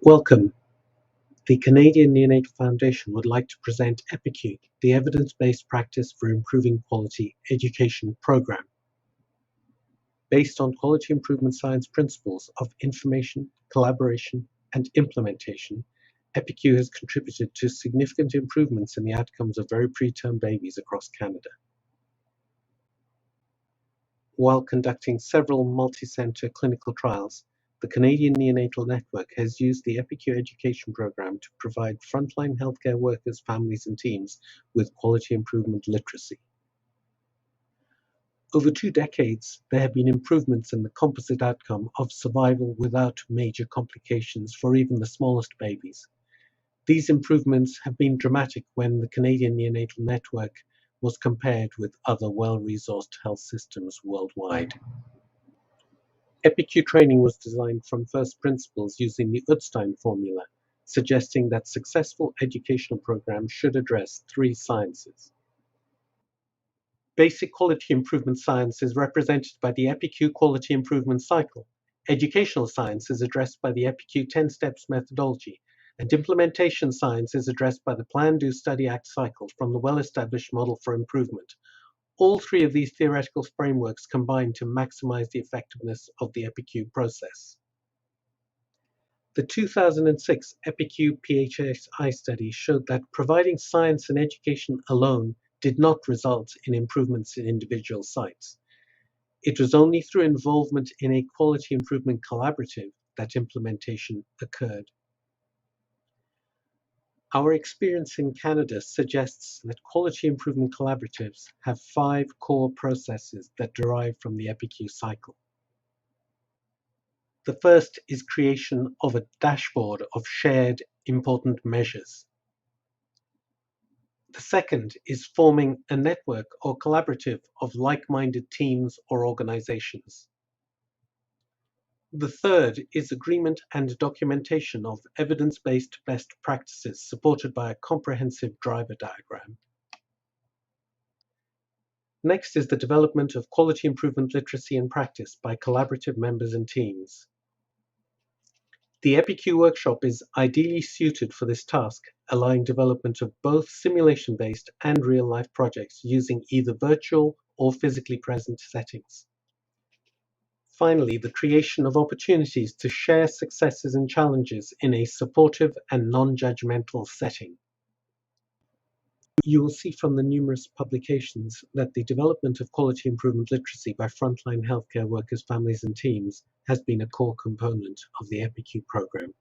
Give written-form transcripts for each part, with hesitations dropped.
Welcome. The Canadian Neonatal Foundation would like to present EPIQ, the evidence-based practice for improving quality education program. Based on quality improvement science principles of information, collaboration, and implementation, EPIQ has contributed to significant improvements in the outcomes of very preterm babies across Canada. While conducting several multi-center clinical trials, the Canadian Neonatal Network has used the EPIQ education program to provide frontline healthcare workers, families, and teams with quality improvement literacy. Over 2 decades, there have been improvements in the composite outcome of survival without major complications for even the smallest babies. These improvements have been dramatic when the Canadian Neonatal Network was compared with other well-resourced health systems worldwide. EPIQ training was designed from first principles using the Udstein formula, suggesting that successful educational programs should address 3 sciences. Basic quality improvement science is represented by the EPIQ quality improvement cycle. Educational science is addressed by the EPIQ 10 steps methodology, and implementation science is addressed by the Plan, Do, Study, Act cycle from the well-established model for improvement. All 3 of these theoretical frameworks combine to maximize the effectiveness of the EPIQ process. The 2006 EPIQ PHSI study showed that providing science and education alone did not result in improvements in individual sites. It was only through involvement in a quality improvement collaborative that implementation occurred. Our experience in Canada suggests that quality improvement collaboratives have 5 core processes that derive from the EPIQ cycle. The first is creation of a dashboard of shared important measures. The second is forming a network or collaborative of like-minded teams or organizations. The third is agreement and documentation of evidence-based best practices supported by a comprehensive driver diagram. Next is the development of quality improvement literacy and practice by collaborative members and teams. The EPIQ workshop is ideally suited for this task, allowing development of both simulation-based and real-life projects using either virtual or physically present settings. Finally, the creation of opportunities to share successes and challenges in a supportive and non-judgmental setting. You will see from the numerous publications that the development of quality improvement literacy by frontline healthcare workers, families, and teams has been a core component of the EPIQ program.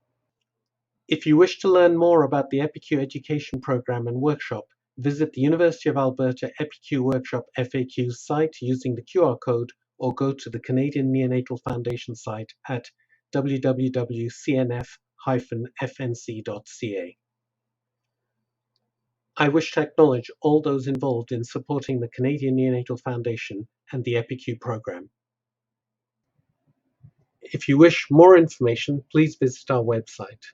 If you wish to learn more about the EPIQ education program and workshop, visit the University of Alberta EPIQ Workshop FAQ site using the QR code or go to the Canadian Neonatal Foundation site at www.cnf-fnc.ca. I wish to acknowledge all those involved in supporting the Canadian Neonatal Foundation and the EPIQ program. If you wish more information, please visit our website.